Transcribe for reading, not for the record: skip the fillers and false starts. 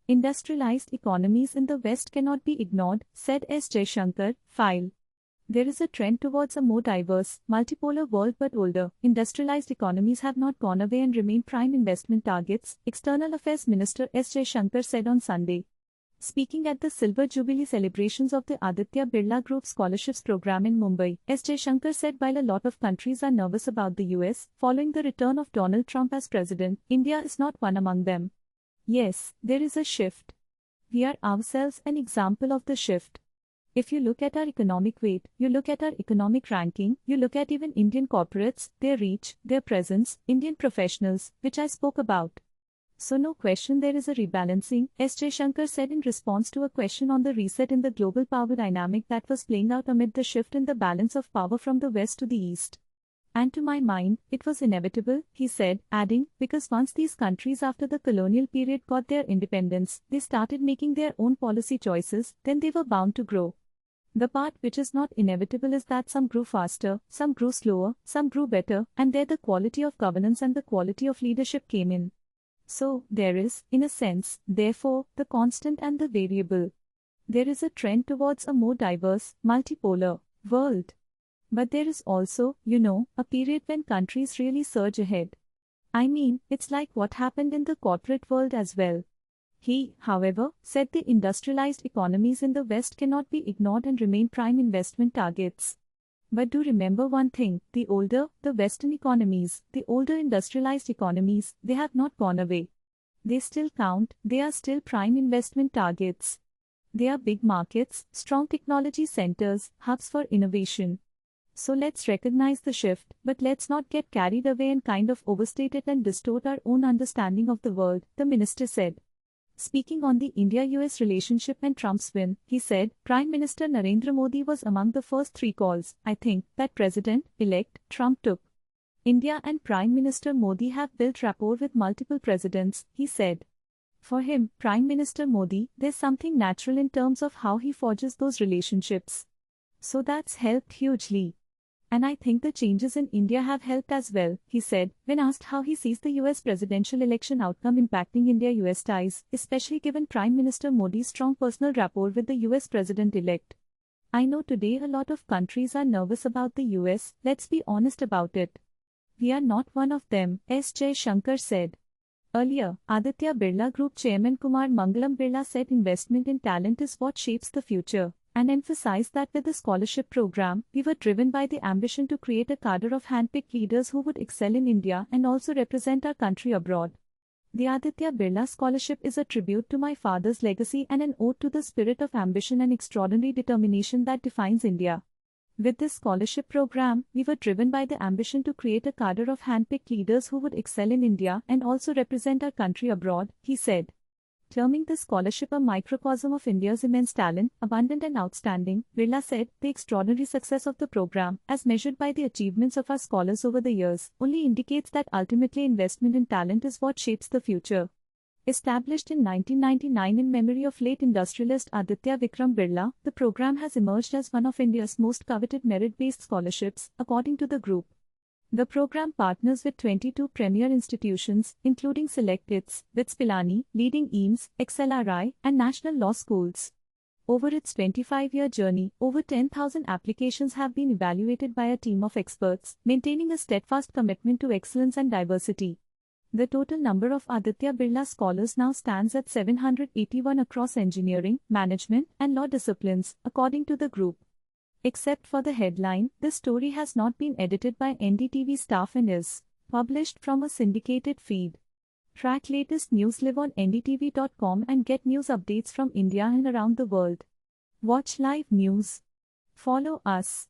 Industrialized economies in the West cannot be ignored, said S Jaishankar, file. There is a trend towards a more diverse, multipolar world, but older, industrialized economies have not gone away and remain prime investment targets, External Affairs Minister S Jaishankar said on Sunday. Speaking at the Silver Jubilee celebrations of the Aditya Birla Group Scholarships Program in Mumbai, S Jaishankar said while a lot of countries are nervous about the US, following the return of Donald Trump as president, India is not one among them. Yes, there is a shift. We are ourselves an example of the shift. If you look at our economic weight, you look at our economic ranking, you look at even Indian corporates, their reach, their presence, Indian professionals, which I spoke about. So no question there is a rebalancing, S Jaishankar said in response to a question on the reset in the global power dynamic that was playing out amid the shift in the balance of power from the West to the East. And to my mind, it was inevitable, he said, adding, because once these countries after the colonial period got their independence, they started making their own policy choices, then they were bound to grow. The part which is not inevitable is that some grew faster, some grew slower, some grew better, and there the quality of governance and the quality of leadership came in. So, there is, in a sense, therefore, the constant and the variable. There is a trend towards a more diverse, multipolar world. But there is also, a period when countries really surge ahead. I mean, it's like what happened in the corporate world as well. He, however, said the industrialized economies in the West cannot be ignored and remain prime investment targets. But do remember one thing, the older, the Western economies, the older industrialized economies, they have not gone away. They still count, they are still prime investment targets. They are big markets, strong technology centers, hubs for innovation. So let's recognize the shift, but let's not get carried away and kind of overstate it and distort our own understanding of the world, the minister said. Speaking on the India-US relationship and Trump's win, he said, Prime Minister Narendra Modi was among the first 3 calls, I think, that President-elect Trump took. India and Prime Minister Modi have built rapport with multiple presidents, he said. For him, Prime Minister Modi, there's something natural in terms of how he forges those relationships. So that's helped hugely. And I think the changes in India have helped as well, he said, when asked how he sees the US presidential election outcome impacting India-US ties, especially given Prime Minister Modi's strong personal rapport with the US president-elect. I know today a lot of countries are nervous about the US, let's be honest about it. We are not one of them, S Jaishankar said. Earlier, Aditya Birla Group Chairman Kumar Mangalam Birla said investment in talent is what shapes the future, and emphasized that with the scholarship program, we were driven by the ambition to create a cadre of handpicked leaders who would excel in India and also represent our country abroad. The Aditya Birla Scholarship is a tribute to my father's legacy and an ode to the spirit of ambition and extraordinary determination that defines India. With this scholarship program, we were driven by the ambition to create a cadre of handpicked leaders who would excel in India and also represent our country abroad, he said. Terming the scholarship a microcosm of India's immense talent, abundant and outstanding, Birla said, the extraordinary success of the program, as measured by the achievements of our scholars over the years, only indicates that ultimately investment in talent is what shapes the future. Established in 1999 in memory of late industrialist Aditya Vikram Birla, the program has emerged as one of India's most coveted merit-based scholarships, according to the group. The program partners with 22 premier institutions, including Select ITS, BITS Pilani, leading EAMS, XLRI, and national law schools. Over its 25-year journey, over 10,000 applications have been evaluated by a team of experts, maintaining a steadfast commitment to excellence and diversity. The total number of Aditya Birla scholars now stands at 781 across engineering, management, and law disciplines, according to the group. Except for the headline, this story has not been edited by NDTV staff and is published from a syndicated feed. Track latest news live on ndtv.com and get news updates from India and around the world. Watch live news. Follow us.